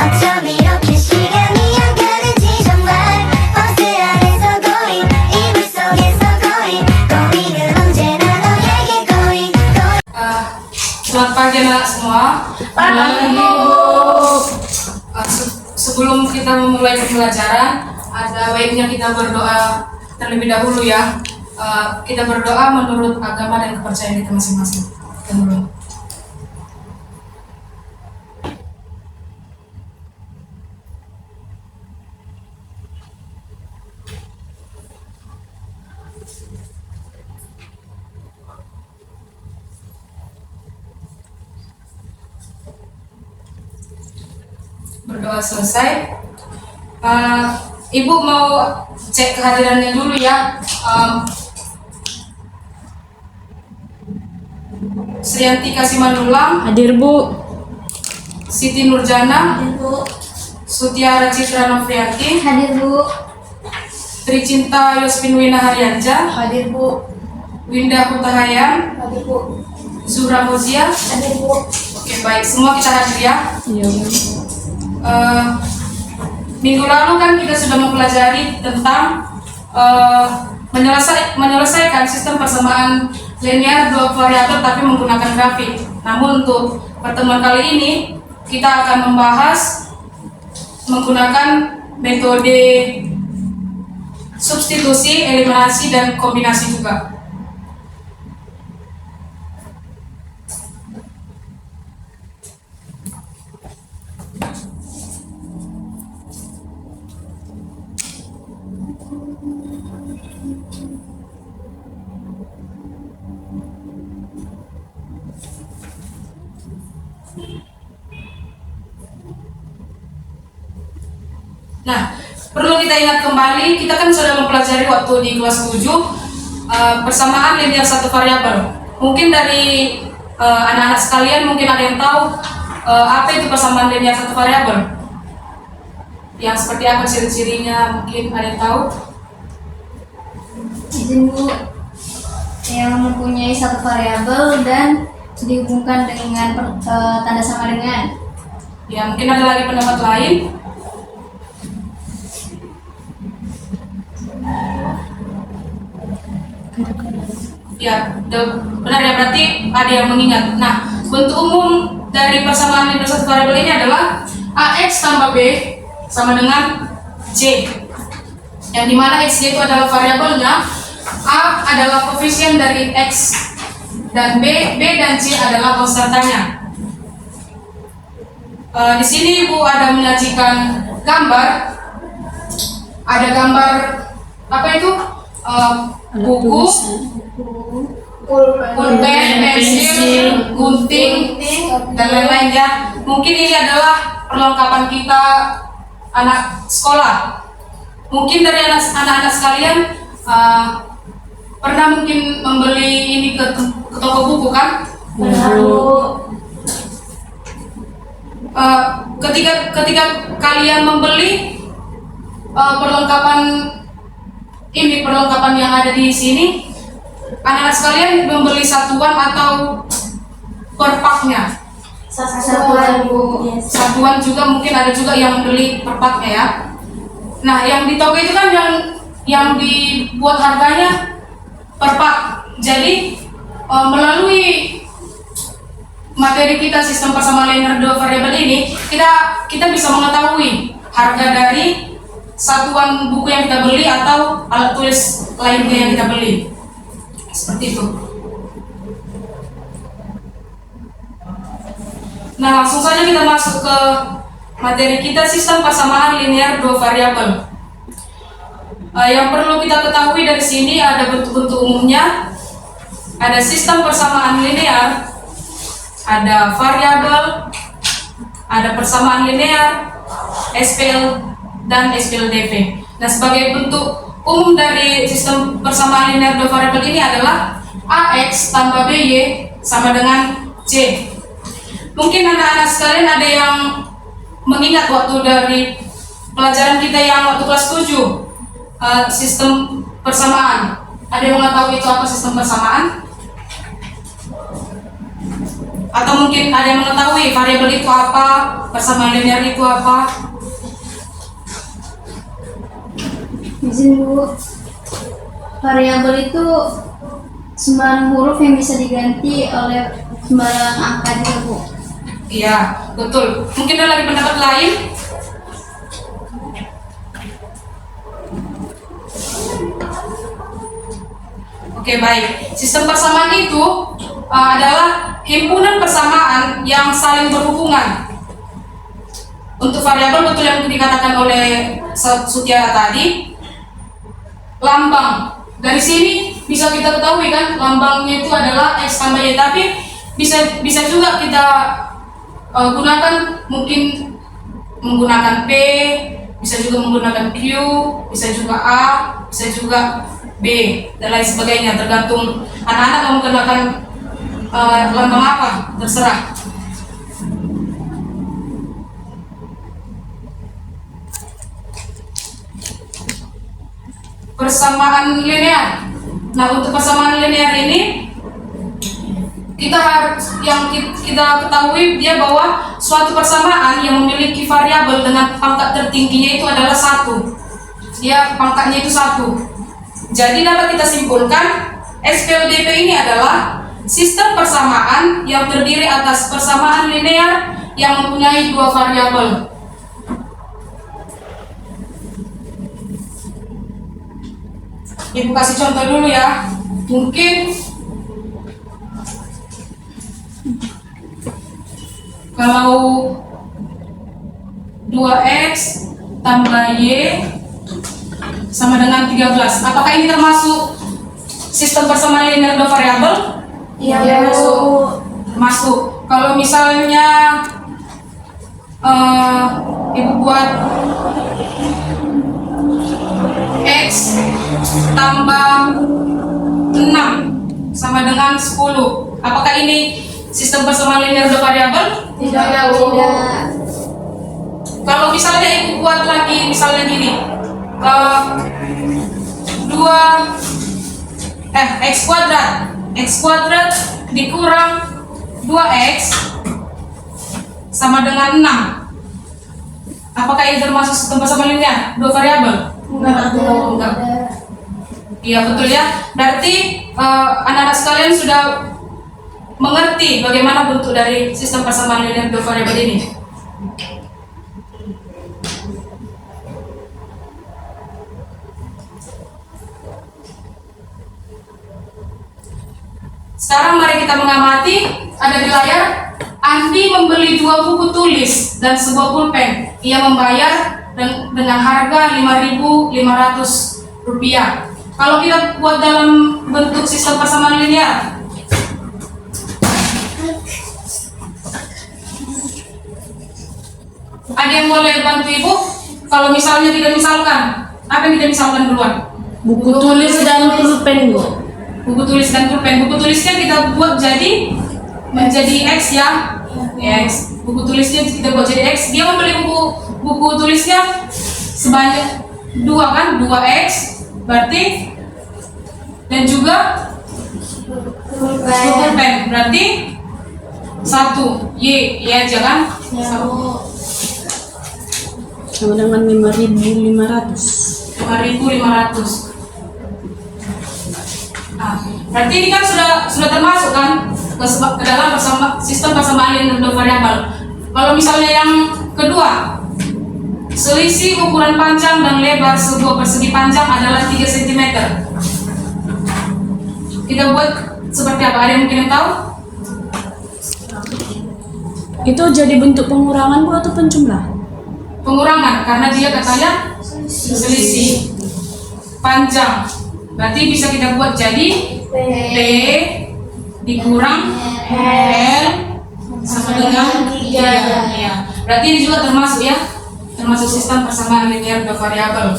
어쩜 이렇게 시간이 안 가는지 정말 버스 안에서 고인 이불 속에서 고인은 언제나 너에게 고인. Selamat pagi anak semua. Sebelum kita memulai pembelajaran, ada baiknya kita berdoa terlebih dahulu ya. Kita berdoa menurut agama dan kepercayaan kita masing-masing. Kita mulai. Berdoa selesai, Ibu mau cek kehadirannya dulu ya. Srianti Kasimanulang Hadir Bu. Siti Nurjana, Hadir Bu. Sutiara Citra Novrianti, Hadir Bu. Tricinta Yospinwina Haryanja, Hadir Bu. Winda Hutahayan, Hadir Bu. Zuhra Muzia. Hadir Bu. Oke, baik, semua kita hadir ya. Iya Bu. Minggu lalu kan kita sudah mempelajari tentang menyelesaikan sistem persamaan linear dua variabel tapi menggunakan grafik. Namun untuk pertemuan kali ini kita akan membahas menggunakan metode substitusi, eliminasi, dan kombinasi juga. Nah, perlu kita ingat kembali, kita kan sudah mempelajari waktu di kelas 7 persamaan linear satu variabel. Mungkin dari anak-anak sekalian mungkin ada yang tahu apa itu persamaan linear satu variabel. Yang seperti apa ciri-cirinya, mungkin ada yang tahu? Izin Bu, yang mempunyai satu variabel dan dihubungkan dengan tanda sama dengan. Ya, mungkin ada lagi pendapat lain. Ya, benar ya, berarti ada yang mengingat. Nah, bentuk umum dari persamaan linear satu variabel ini adalah AX tambah B sama dengan C, yang dimana X itu adalah variabelnya, A adalah koefisien dari X, dan B dan C adalah konstantanya. Di sini Ibu ada menyajikan gambar, ada gambar apa itu? Buku, pulpen, pensil, gunting, dan lain-lain ya. Mungkin ini adalah perlengkapan kita anak sekolah. Mungkin dari anak-anak sekalian pernah mungkin membeli ini ke toko buku kan? Ketika kalian membeli perlengkapan yang ada di sini, anak-anak sekalian membeli satuan atau per paknya? Satuan Bu. Satuan juga, mungkin ada juga yang membeli per paknya ya. Nah, yang di toko itu kan yang dibuat harganya per pak. Jadi melalui materi kita sistem persamaan linear dua variabel ini, kita bisa mengetahui harga dari satuan buku yang kita beli atau alat tulis lainnya yang kita beli. Seperti itu. Nah, langsung saja kita masuk ke materi kita sistem persamaan linear dua variabel. Yang perlu kita ketahui dari sini ada bentuk-bentuk umumnya. Ada sistem persamaan linear, ada variabel, ada persamaan linear, SPL, dan SPLDV. Nah, sebagai bentuk umum dari sistem persamaan linear dua variabel ini adalah AX tambah BY sama dengan C. Mungkin anak-anak sekalian ada yang mengingat waktu dari pelajaran kita yang waktu kelas 7 sistem persamaan. Ada yang mengetahui itu apa sistem persamaan? Atau mungkin ada yang mengetahui variabel itu apa, persamaan linear itu apa? Izin Bu, variabel itu sembarang huruf yang bisa diganti oleh sembarang angka juga Bu. Iya, betul. Mungkin ada lagi pendapat lain? Oke, baik. Sistem persamaan itu adalah himpunan persamaan yang saling berhubungan. Untuk variabel betul yang dikatakan oleh Sutiara tadi, lambang dari sini bisa kita ketahui kan, lambangnya itu adalah X tambah Y, tapi bisa juga kita gunakan, mungkin menggunakan P, bisa juga menggunakan Q, bisa juga A, bisa juga B, dan lain sebagainya, tergantung anak-anak mau menggunakan lambang apa, terserah. Persamaan linear. Nah, untuk persamaan linear ini kita harus kita ketahui dia bahwa suatu persamaan yang memiliki variabel dengan pangkat tertingginya itu adalah 1. Dia pangkatnya itu 1. Jadi dapat kita simpulkan SPODP ini adalah sistem persamaan yang terdiri atas persamaan linear yang mempunyai 2 variabel. Ibu kasih contoh dulu ya. Mungkin kalau 2X tambah Y sama dengan 13, apakah ini termasuk sistem persamaan linear 2 variabel? Iya, Masuk. Kalau misalnya ibu buat X tambah 6 sama dengan 10, apakah ini sistem persamaan linear 2 variabel? Tidak. Kalau misalnya ibu buat lagi, misalnya gini, X kuadrat dikurang 2X sama dengan 6, apakah ini termasuk sistem persamaan linear 2 variabel? Enggak. Iya, betul ya. Berarti anak-anak sekalian sudah mengerti bagaimana bentuk dari sistem persamaan linear 2 variabel ini. Sekarang mari kita mengamati, ada di layar, Andi membeli 2 buku tulis dan sebuah pulpen. Ia membayar dengan harga Rp5.500. Kalau kita buat dalam bentuk sistem persamaan linear, ada yang boleh bantu ibu? Kalau misalnya tidak misalkan, apa yang kita misalkan duluan? Buku tulis dan pulpen Bu. Buku tulis dan pulpen. Buku tulisnya kita buat menjadi X ya. X. Buku tulisnya kita buat jadi X. Dia membeli buku tulisnya sebanyak 2 kan, 2X berarti, dan juga pulpen berarti 1 Y ya, jangan Sama dengan 5.500. 5.500. Nah, berarti ini kan sudah termasuk kan ke dalam sistem persamaan linear 2 variabel. Kalau misalnya yang kedua, selisih ukuran panjang dan lebar sebuah persegi panjang adalah 3 cm. Kita buat seperti apa? Ada yang mungkin yang tahu? Itu jadi bentuk pengurangan Bu atau penjumlah? Pengurangan, karena dia katanya selisih panjang. Berarti bisa kita buat jadi P dikurang L sama dengan 3. Ya. Berarti ini juga termasuk ya, termasuk sistem persamaan linear 2 variabel.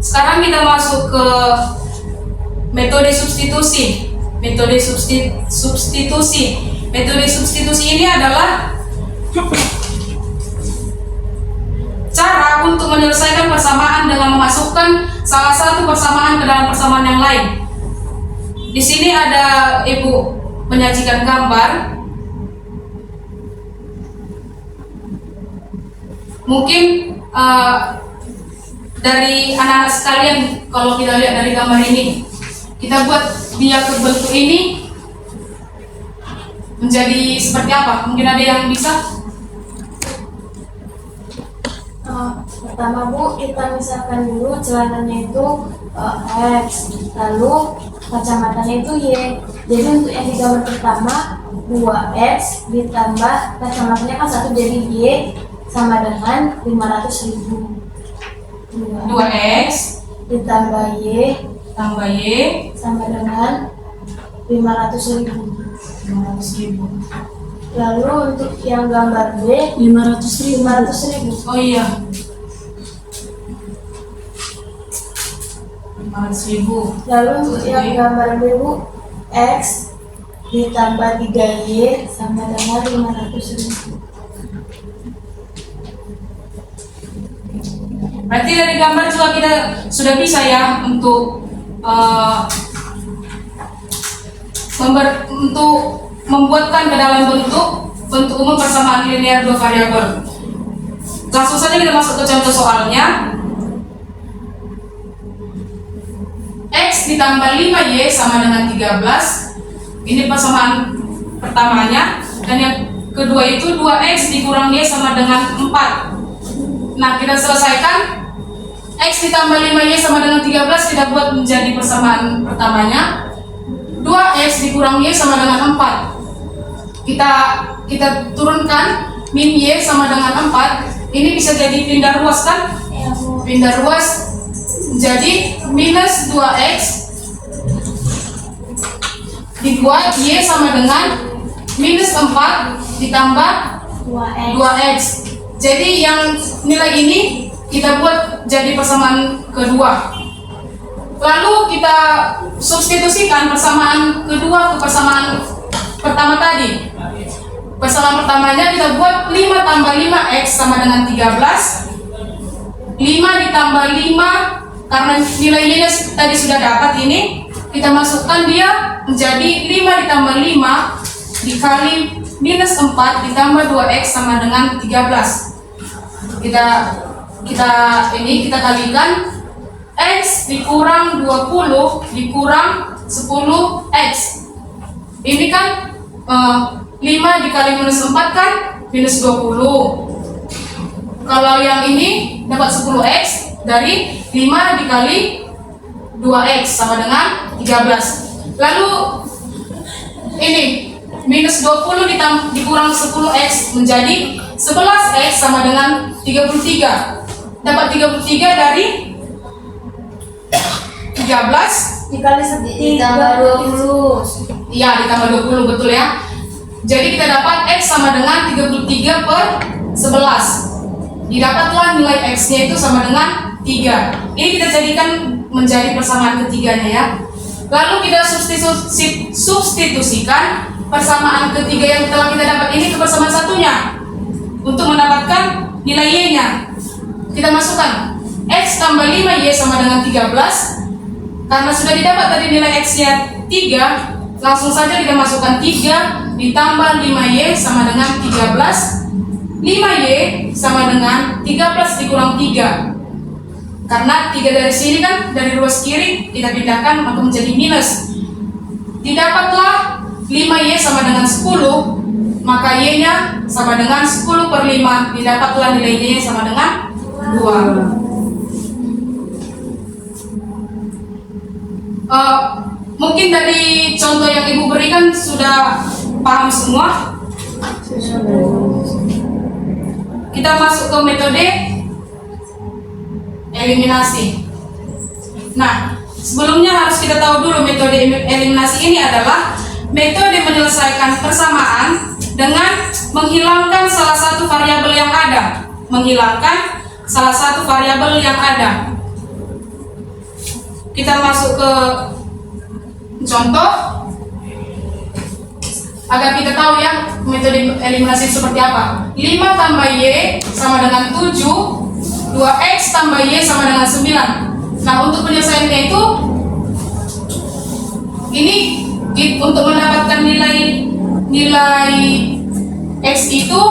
Sekarang kita masuk ke metode substitusi. metode substitusi. Metode substitusi ini adalah cara untuk menyelesaikan persamaan dengan memasukkan salah satu persamaan ke dalam persamaan yang lain. Di sini ada Ibu menyajikan gambar. Mungkin dari anak-anak sekalian, kalau kita lihat dari gambar ini, kita buat dia ke bentuk ini menjadi seperti apa? Mungkin ada yang bisa? Pertama Bu, kita misalkan dulu celananya itu X, lalu kacamatanya itu Y. Jadi untuk yang di gambar pertama 2X ditambah kacamatanya kan 1 jadi Y sama dengan 500.000. 2X ditambah Y tambah Y sama dengan 500.000. 500.000. Lalu untuk yang gambar B 500.000. 500.000. Oh iya, 500.000. Lalu untuk yang gambar B Bu, X ditambah 3Y sama dengan 500.000. Berarti dari gambar juga kita sudah bisa ya untuk membuatkan ke dalam bentuk umum persamaan linear dua variabel. Langsung saja kita masuk ke contoh soalnya. X ditambah 5Y sama dengan 13. Ini persamaan pertamanya. Dan yang kedua itu 2X dikurang Y sama dengan 4. Nah, kita selesaikan. X ditambah 5Y sama dengan 13 kita buat menjadi persamaan pertamanya. 2X dikurang Y sama dengan 4. Kita turunkan min Y sama dengan 4. Ini bisa jadi pindah ruas kan? Pindah ruas jadi minus 2X dibuat Y sama dengan minus 4 ditambah 2X. Jadi yang nilai ini kita buat jadi persamaan kedua. Lalu kita substitusikan persamaan kedua ke persamaan pertama tadi. Persamaan pertamanya kita buat 5 tambah 5X sama dengan 13. 5 ditambah 5, karena nilai-nilai tadi sudah dapat ini, kita masukkan dia menjadi 5 ditambah 5 dikali minus 4 ditambah 2X sama dengan 13. Kita kalikan. X dikurang 20 dikurang 10X. Ini kan 5 dikali minus 4 kan minus 20. Kalau yang ini dapat 10X dari 5 dikali 2X sama dengan 13. Lalu ini minus 20 dikurang 10X menjadi 11X sama dengan 33. Dapat 33 dari 13 dikali Ditambah 20. iya ditambah 20, betul ya. Jadi kita dapat X sama dengan 33 per 11. Didapatlah nilai X-nya itu sama dengan 3. Ini kita jadikan menjadi persamaan ketiganya ya. Lalu kita substitusikan persamaan ketiga yang telah kita dapat ini ke persamaan satunya. Untuk mendapatkan nilai Y-nya, kita masukkan X tambah 5Y sama dengan 13. Karena sudah didapat tadi nilai X-nya 3, langsung saja kita masukkan 3 ditambah 5Y sama dengan 13. 5Y sama dengan 13 dikurang 3. Karena 3 dari sini kan dari ruas kiri kita pindahkan maka menjadi minus. Didapatlah 5Y sama dengan 10, maka Y-nya sama dengan 10 per 5. Didapatlah nilai Y sama dengan 2. Mungkin dari contoh yang Ibu berikan sudah paham semua. Kita masuk ke metode eliminasi. Nah, sebelumnya harus kita tahu dulu metode eliminasi ini adalah metode menyelesaikan persamaan dengan menghilangkan salah satu variabel yang ada. Menghilangkan salah satu variabel yang ada. Kita masuk ke contoh. agar kita tahu ya metode eliminasi seperti apa. 5 tambah Y sama dengan 7, 2X tambah Y sama dengan 9. Nah, untuk penyelesaiannya itu, ini untuk mendapatkan nilai X itu,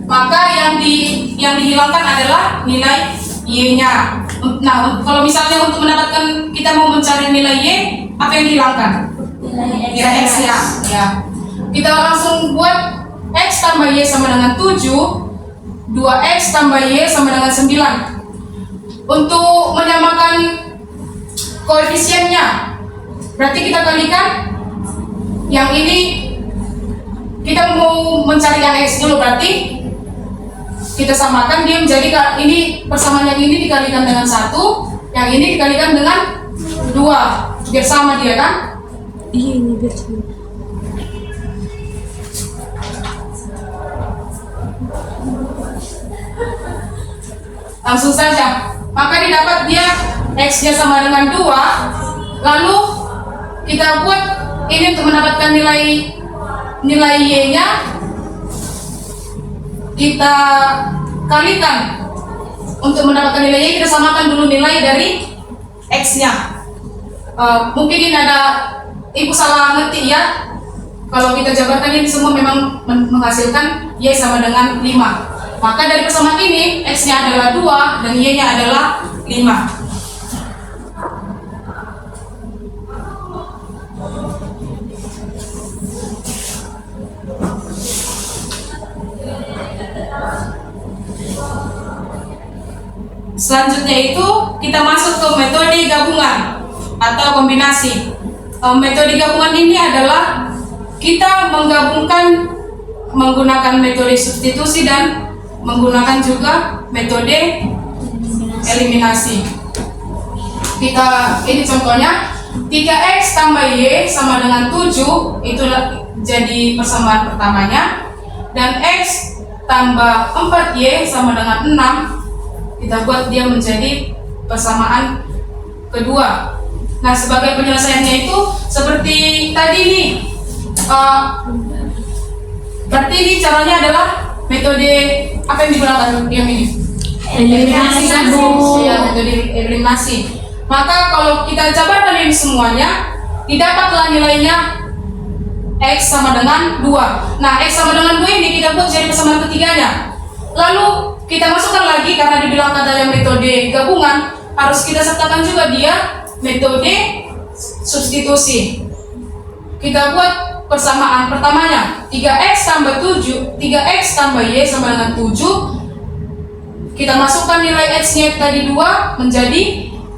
maka yang dihilangkan adalah nilai Y-nya. Nah, kalau misalnya untuk mendapatkan, kita mau mencari nilai Y, apa yang dihilangkan? Nilai X-nya. Ya. Kita langsung buat X tambah Y sama dengan 7, 2X tambah Y sama dengan 9. Untuk menyamakan koefisiennya, berarti kita kalikan yang ini, kita mau mencari yang X dulu, berarti kita samakan, dia menjadi, ini persamaan yang ini dikalikan dengan 1, yang ini dikalikan dengan 2, biar sama dia kan? Iya, ini biar sama. Langsung saja, maka didapat dia X-nya sama dengan 2, lalu kita buat ini untuk mendapatkan nilai Y-nya, kita kalikan. Untuk mendapatkan nilai Y, kita samakan dulu nilai dari X-nya. Mungkin ini ada ibu salah ngetik ya. Kalau kita jabarkan ini semua memang menghasilkan Y sama dengan 5. Maka dari persamaan ini, X-nya adalah 2 dan Y-nya adalah 5. Selanjutnya itu kita masuk ke metode gabungan atau kombinasi. Metode gabungan ini adalah kita menggabungkan menggunakan metode substitusi dan menggunakan juga metode eliminasi. Ini contohnya, 3X tambah Y sama dengan 7, itu jadi persamaan pertamanya, dan X tambah 4Y sama dengan 6, kita buat dia menjadi persamaan kedua. Nah, sebagai penyelesaiannya itu seperti tadi nih, berarti ini caranya adalah metode apa yang digunakan yang ini? Eliminasi kan, Bu. Ya, metode eliminasi. Maka kalau kita jabarkan ini semuanya, didapatlah nilainya X sama dengan 2. Nah, X sama dengan 2 ini kita buat jadi persamaan ketiganya. Lalu kita masukkan lagi, karena dibilang ada yang metode gabungan, harus kita sertakan juga dia metode substitusi. Kita buat persamaan pertamanya, 3X tambah Y sama dengan 7. Kita masukkan nilai X-nya tadi 2 menjadi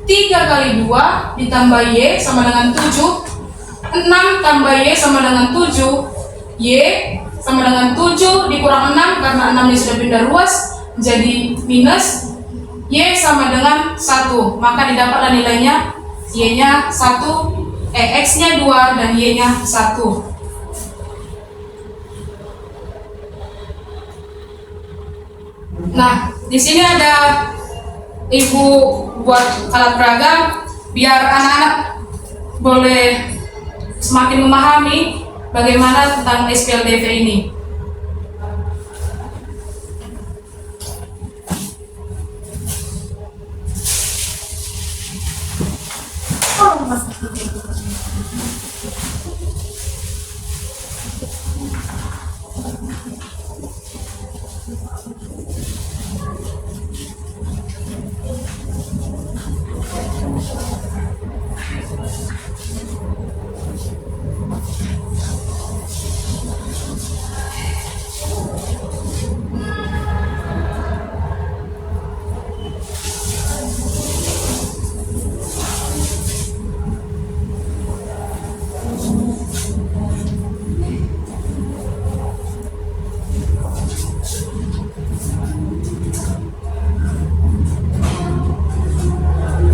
3 kali 2 ditambah Y sama dengan 7, 6 tambah Y sama dengan 7, Y sama dengan 7 dikurang 6 karena 6 nya sudah pindah ruas menjadi minus, Y sama dengan 1, maka didapatlah nilainya Y-nya 1, X-nya 2 dan Y-nya 1. Nah, di sini ada ibu buat alat peraga biar anak-anak boleh semakin memahami bagaimana tentang SPLDV ini.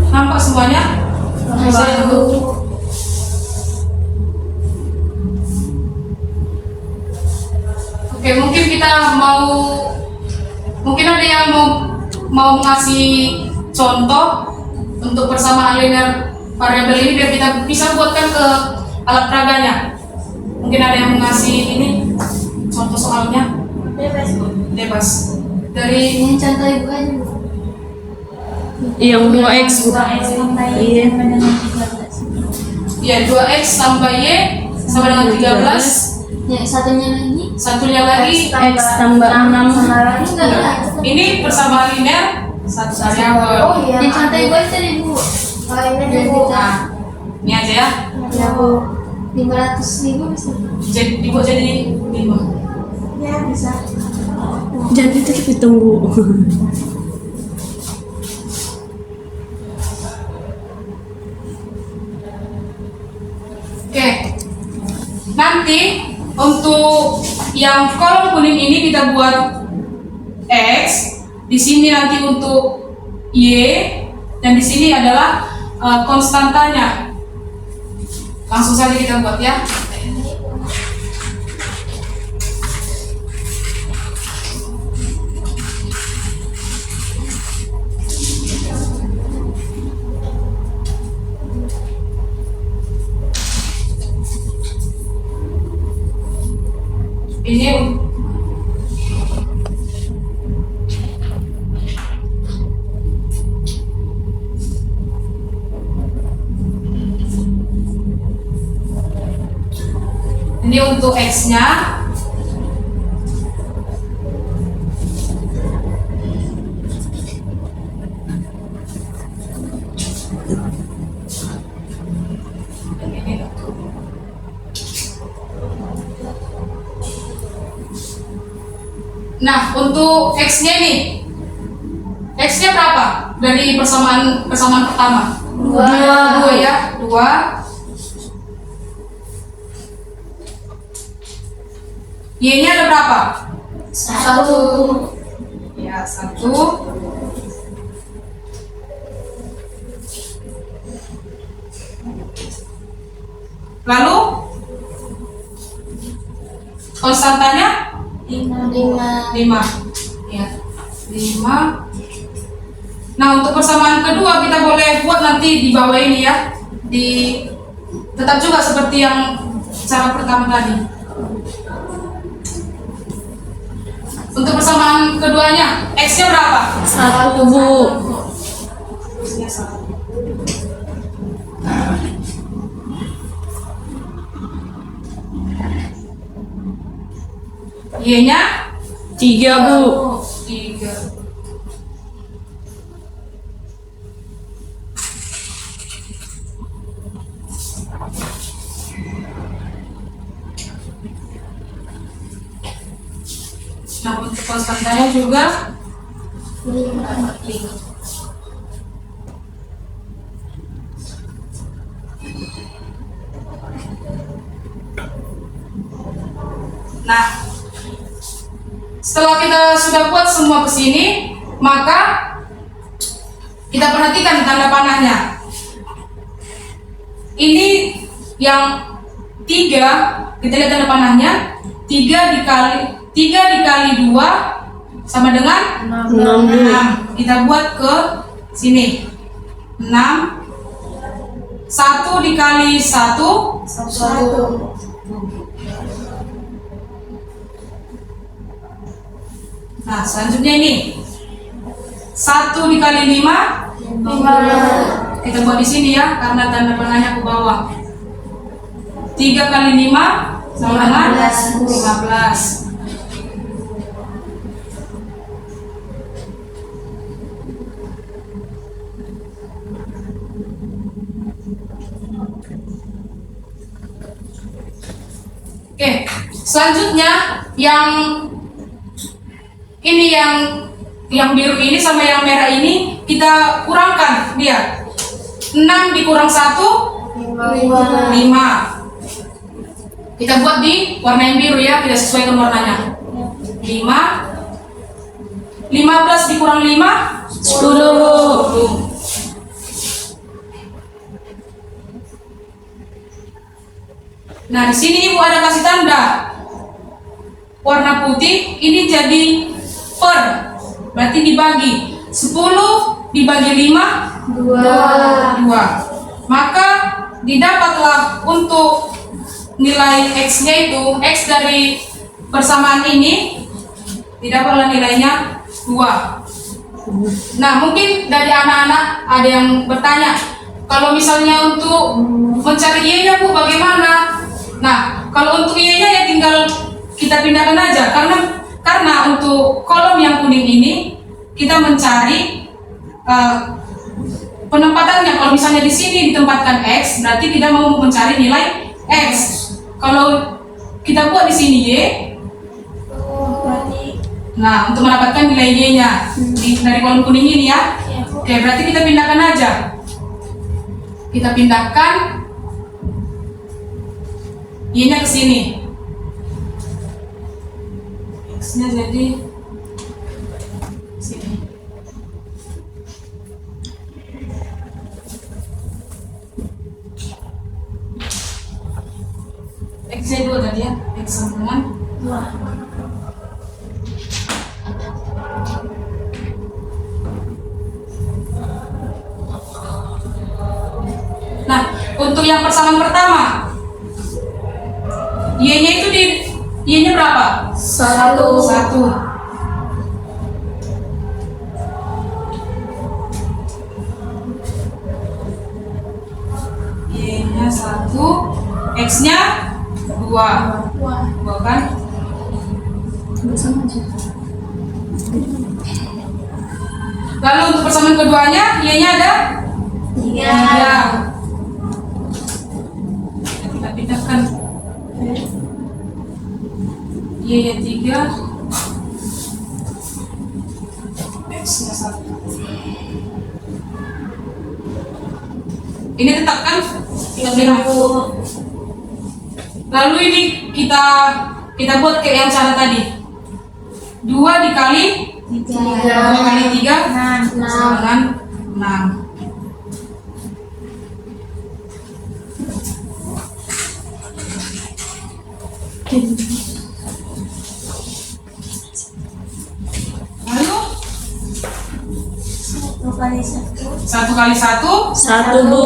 Nampak semuanya? Saya dulu. Oke, mungkin ada yang mau ngasih contoh untuk persamaan linear variabel ini biar kita bisa buatkan ke alat peraganya. Mungkin ada yang mengasih ini contoh soalnya. Bebas Bu. Bebas. Dari Ini contoh ibu aja Bu. Yang 2x bu. 2x sampai Iya. sama dengan 13. ya 2x tambah y sama dengan 13. Yang satunya lagi. Satunya lagi X tambah 6. Sama lagi Enggak lah. ini persamaan linear satu variabel. Oh iya. Yang contoh ibu aja tadi Bu. Oh ini Jadi Bu. kita Nah, ini aja ya. Ya Bu. 500.000 bisa. Jadi dibuat jadi 5. Ya bisa. Jadi itu kita tunggu. Oke. Nanti untuk yang kolom kuning ini kita buat x, di sini nanti untuk y, dan di sini adalah konstantanya. Langsung saja kita buat ya. Ini untuk x-nya. Nah, untuk x-nya nih. X-nya berapa? Dari persamaan pertama. 2 ya, 2. Y-nya ada berapa? 1. Ya, 1. Lalu konstantanya 5. Ya, 5. Nah, untuk persamaan kedua kita boleh buat nanti di bawah ini ya. Tetap juga seperti yang cara pertama tadi. Untuk persamaan keduanya, x-nya berapa? 1 bu. X-nya 1. Y-nya 3 bu. 3. Nah, untuk konstantanya juga 5. Nah, setelah kita sudah buat semua ke sini, maka kita perhatikan tanda panahnya. Ini yang 3, kita lihat tanda panahnya. 3 dikali 2 sama dengan 6. Kita buat ke sini. 6. 1 dikali 1 1. Nah, selanjutnya ini 1 dikali 5. 5. Kita buat di sini ya, karena tanda panahnya ke bawah. 3 kali 5 sama dengan 15. Oke, selanjutnya yang ini yang biru ini sama yang merah ini kita kurangkan dia. 6 dikurang 1 5. Kita buat di warna yang biru ya, kita sesuaikan warnanya. 5. 15 dikurang 5 10. 10. Nah, di sini Ibu ada kasih tanda warna putih, ini jadi per, berarti dibagi 10 dibagi 5 2. Maka didapatlah untuk nilai X-nya itu, X dari persamaan ini didapatlah nilainya 2. Nah, mungkin dari anak-anak ada yang bertanya, kalau misalnya untuk mencari Y-nya Bu bagaimana? Nah, kalau untuk Y-nya ya tinggal kita pindahkan aja, karena untuk kolom yang kuning ini kita mencari penempatannya. Kalau misalnya di sini ditempatkan X, berarti kita mau mencari nilai X. Kalau kita buat di sini Y, nah untuk mendapatkan nilai Y-nya dari kolom kuning ini ya. Oke, berarti kita pindahkan aja. Kita pindahkan Y-nya ke sini. X-nya jadi sini. X-nya itu tadi ya, X sambungan 2. Nah, untuk yang persamaan pertama, Y-nya itu Y-nya berapa? 1. Y-nya 1, X-nya 2. 2 kan? Lalu untuk persamaan keduanya, Y-nya ada 3. Kita pindahkan Y-nya 3, X-nya 1. Ini tetap kan? Lalu ini kita buat kayak yang cara tadi. 2 dikali 2 kali 3 sama dengan 6. Lalu 1 kali 1 1 Bu.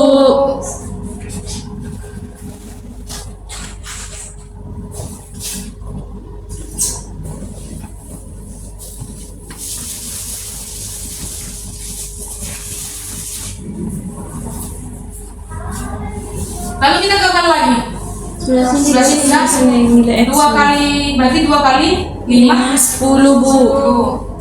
Lalu kita gagal lagi. Sebelah sini ya. Nilai X. 2 kali, berarti 2 kali 5 10 Bu. 10.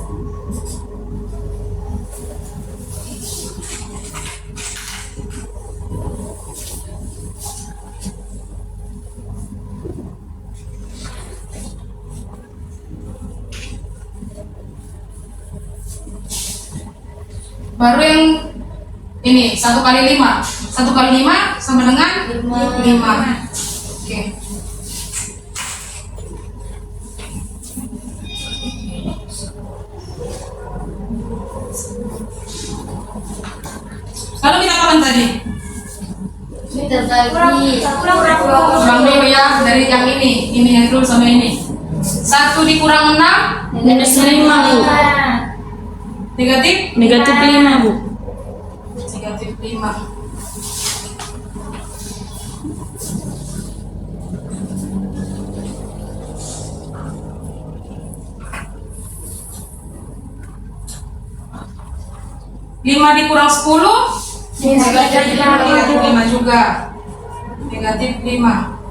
Baru yang ini 1 kali 5. 1 kali 5 sama dengan 5. Oke. Lalu kita apakan tadi? Kurang dulu ya dari yang ini yang dulu sama ini. 1 dikurang 6 Minus 5 Bu. negatif Negatif 5 Bu. negatif 5. Lima dikurang 10 negatif 5 juga. Negatif 5.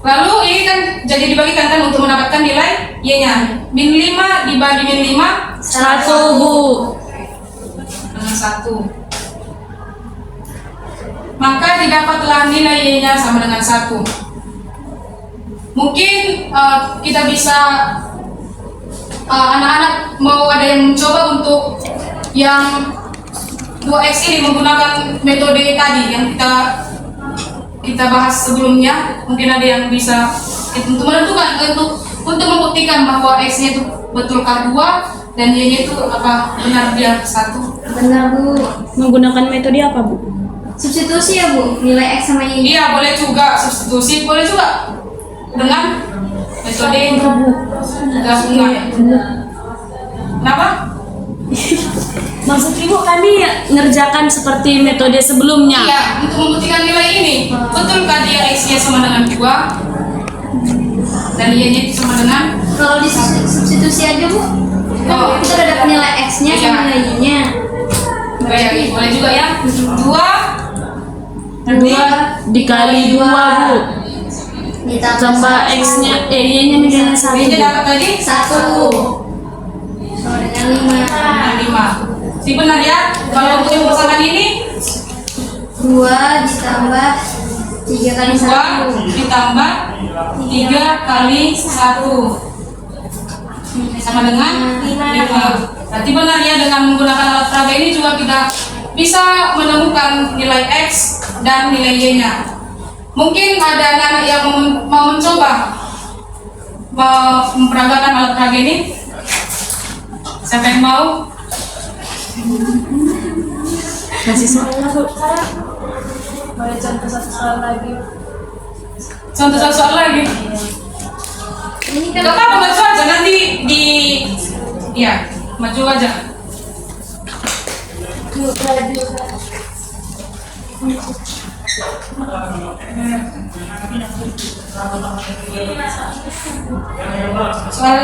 Lalu ini kan jadi dibagikan kan untuk mendapatkan nilai Y-nya. Min 5 dibagi min 5 1 Bu. dengan 1. Maka didapatlah nilai Y-nya sama dengan 1. Mungkin kita bisa anak-anak mau ada yang mencoba untuk yang 2X ini menggunakan metode tadi yang kita bahas sebelumnya. Mungkin ada yang bisa untuk menentukan untuk membuktikan bahwa X-nya itu betulkah 2 dan Y-nya itu apa benar dia 1. Benar Bu. Menggunakan metode apa Bu? Substitusi ya Bu, nilai X sama Y. Iya, boleh juga substitusi, boleh juga dengan metode gabungan. Kenapa? Maksud ibu kami ngerjakan seperti metode sebelumnya. Iya, untuk membuktikan nilai ini. Betulkah dia X-nya sama dengan 2 dan Y-nya itu sama dengan Kalau di substitusi aja Bu, kan Oh. kita udah dapat nilai X-nya Iya. sama nilai Y-nya. boleh juga ya. 2 Dikali 2 bu. Tambah X-nya, Y-nya dengan 1. Y-nya dapat tadi 1 sama dengan 5. dengan 5. Si benar ya. Kalau untuk yang pasangan ini 2 ditambah 3 kali 2 1. ditambah 3 kali 1 sama dengan 5. Berarti benar ya, dengan menggunakan alat peraga ini juga kita bisa menemukan nilai X dan nilai Y-nya. Mungkin ada anak-anak yang mau mencoba memperagakan alat peraga ini. Siapa yang mau? Kasih soal. Boleh contoh satu soal lagi. Contoh soal lagi. Ini kan Gak apa-apa, maju aja nanti ya, maju aja. Soal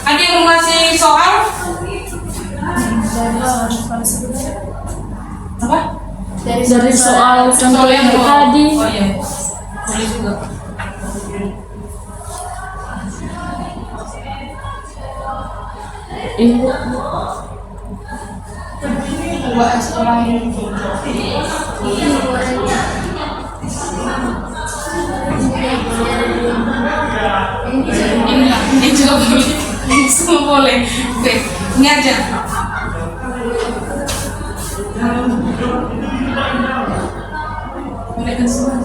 ada yang mau ngasih soal? Apa? Dari soal contoh yang mau- tadi. Oh iya, boleh juga. Ibu. Ini juga boleh. Ini semua boleh. Oke, ini aja. Boleh kan semua?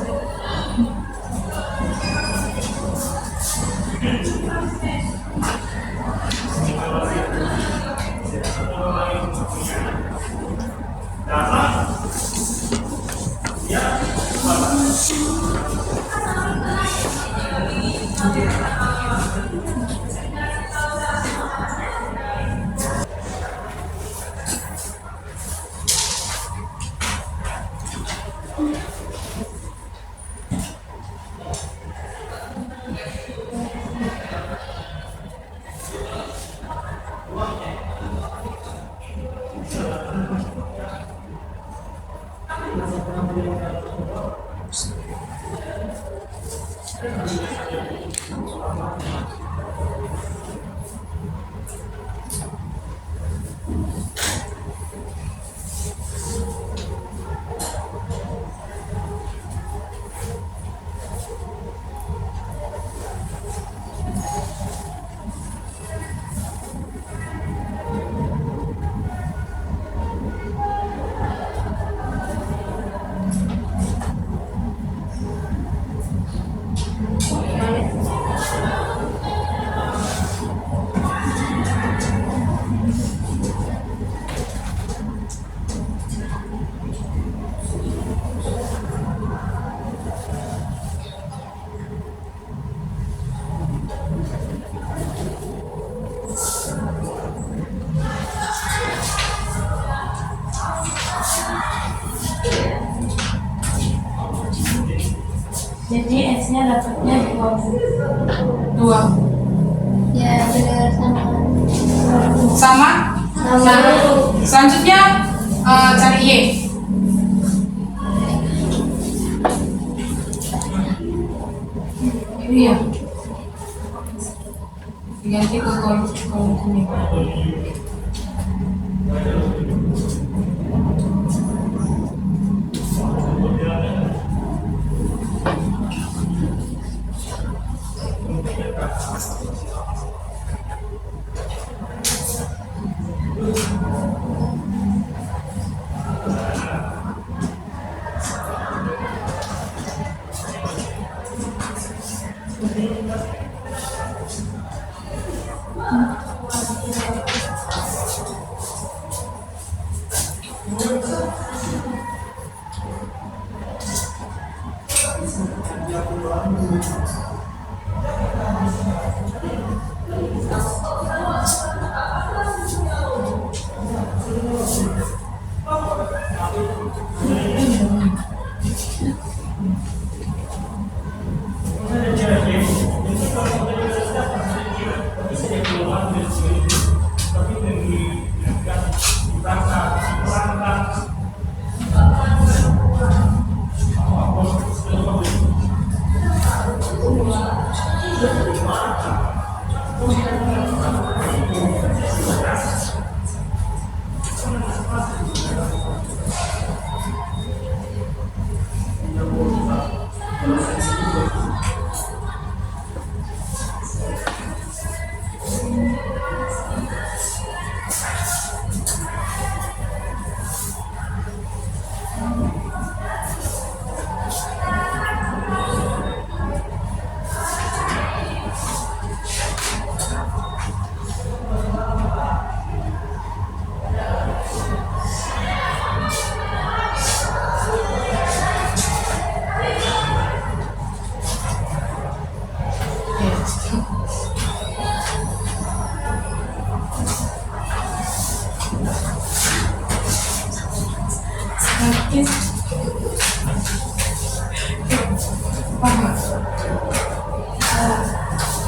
Jadi S-nya dapatnya 2 ya benar sama. sama. Nah, selanjutnya cari Y. Ini ya. Diganti ke kolom ini.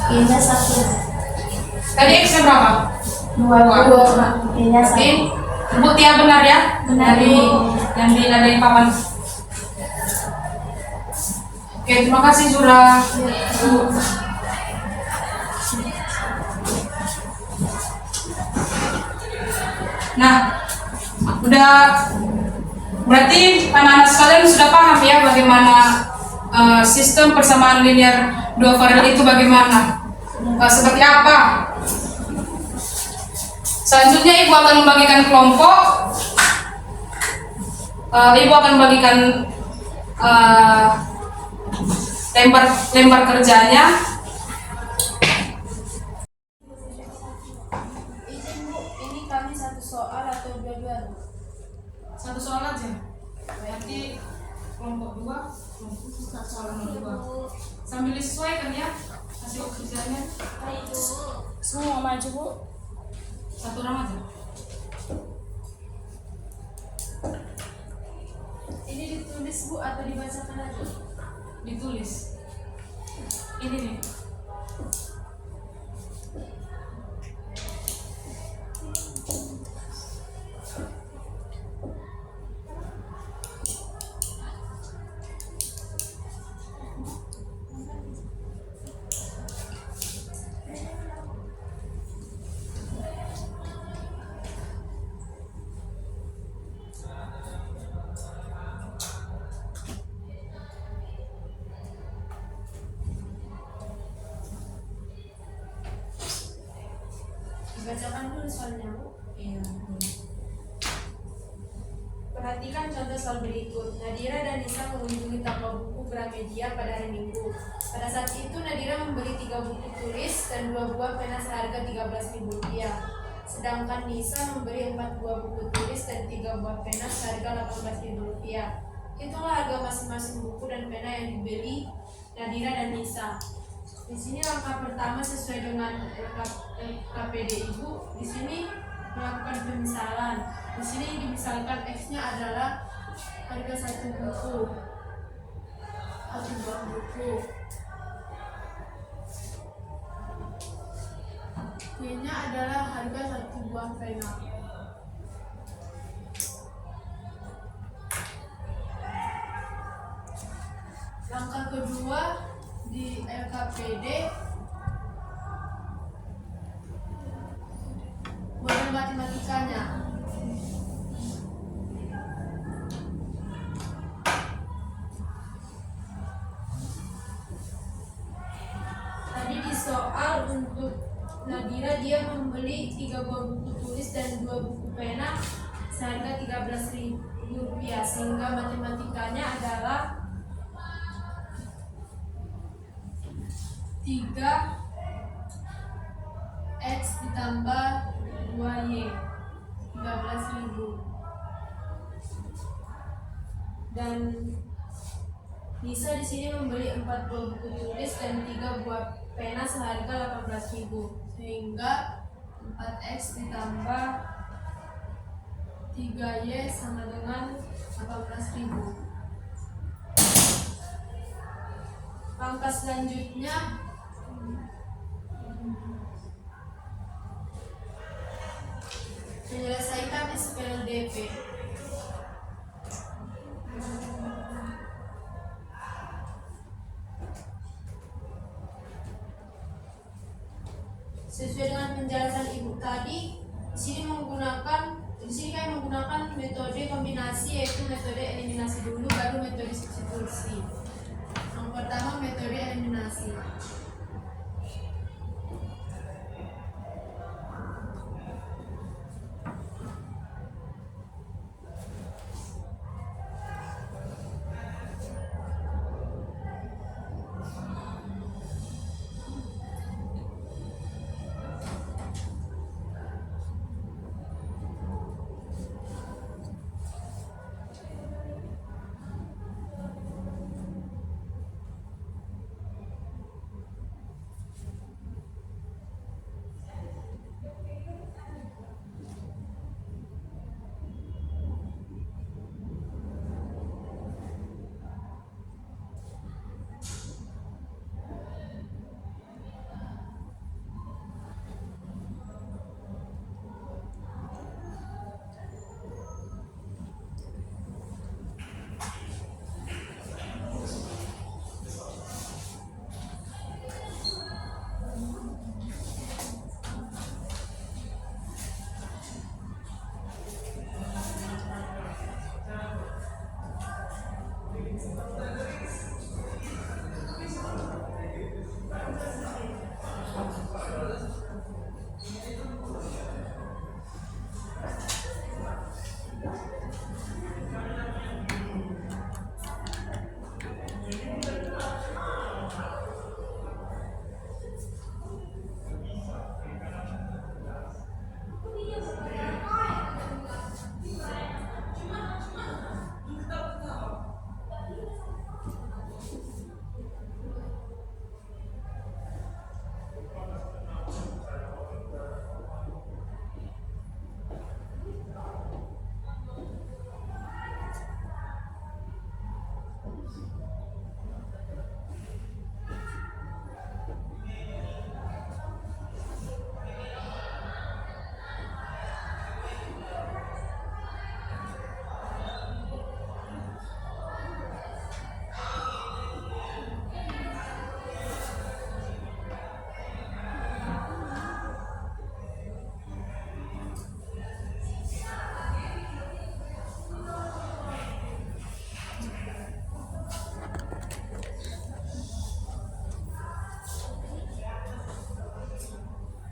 Y-nya 1. Tadi X-nya berapa? 2. Y-nya 1. Berarti terbukti ya benar ya? Benar. Dari yang dinadai papan. Oke, terima kasih Zura. Nah, udah berarti anak-anak sekalian sudah paham ya bagaimana sistem persamaan linear dua variabel itu bagaimana? Seperti apa? Selanjutnya Ibu akan membagikan kelompok. Ibu akan membagikan lembar kerjanya. Ini kami satu soal atau dua-dua? Satu soal aja. Berarti kelompok 2, kelompok soal nomor 2. Sambil disesuaikan ya hasil kerjanya. Semua maju Bu. Satu orang aja. Ini ditulis Bu atau dibacakan aja? Ditulis. Ini nih. Dibacakan dulu soalnya Bu. Iya. Perhatikan contoh soal berikut. Nadira dan Nisa mengunjungi toko buku Gramedia pada hari Minggu. Pada saat itu Nadira membeli 3 buku tulis dan 2 buah pena seharga Rp13.000. Sedangkan Nisa membeli 4 buah buku tulis dan 3 buah pena seharga Rp18.000. Hitunglah harga masing-masing buku dan pena yang dibeli Nadira dan Nisa. Di sini langkah pertama sesuai dengan LKPD Ibu. Di sini melakukan pemisalan. Di sini dimisalkan X-nya adalah harga 1 buku atau 2 buku. Y-nya adalah harga 1 buah pena. Langkah kedua di LKPD, model matematikanya. Tadi di soal untuk Nadira dia membeli 3 buah buku tulis dan 2 buku pena seharga Rp13.000, sehingga matematikanya adalah 3x ditambah 2y, 13.000. Dan Nisa di sini membeli 4 buah buku tulis dan 3 buah pena seharga 18.000, sehingga 4x ditambah 3y sama dengan 18.000. Langkah selanjutnya menyelesaikan SPLDP. Sesuai dengan penjelasan Ibu tadi, di sini kami menggunakan metode kombinasi, yaitu metode eliminasi dulu baru metode substitusi. Yang pertama metode eliminasi.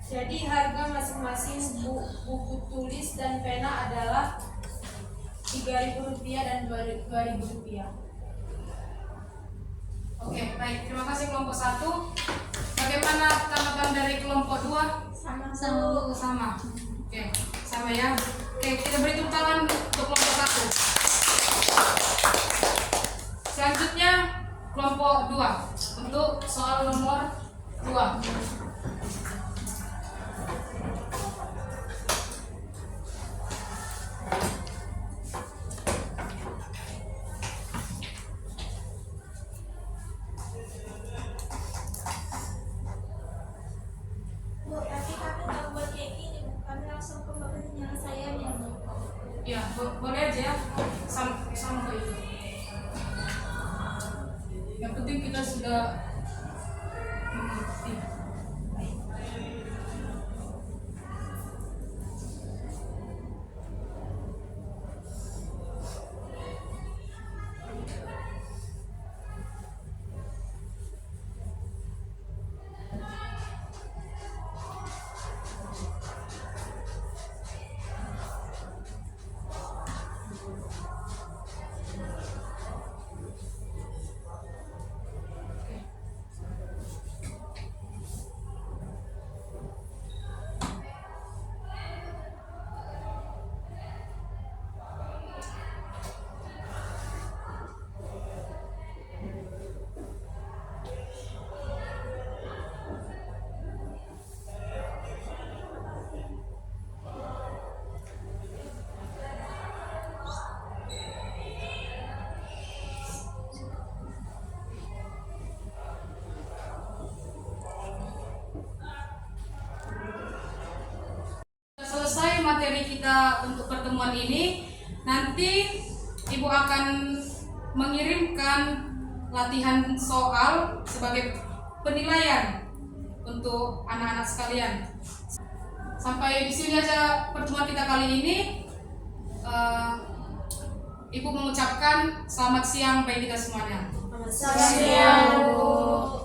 Jadi harga masing-masing buku tulis dan pena adalah Rp3.000 dan Rp2.000. Oke, baik. Terima kasih kelompok 1. Bagaimana tanggapan dari kelompok 2? Sama. Oke, sama ya. Oke, kita beri tepuk tangan untuk kelompok 1. Selanjutnya kelompok 2 untuk soal nomor 2. Bu, tapi kami nggak buat kayak gini, Bu. Kami langsung ke bagian saya ya, Bu. Ya, boleh aja ya. Sama itu. Yang penting kita sudah mengerti. Selesai materi kita untuk pertemuan ini, nanti Ibu akan mengirimkan latihan soal sebagai penilaian untuk anak-anak sekalian. Sampai di sini aja pertemuan kita kali ini. Ibu mengucapkan selamat siang bagi kita semuanya. Selamat siang, Bu.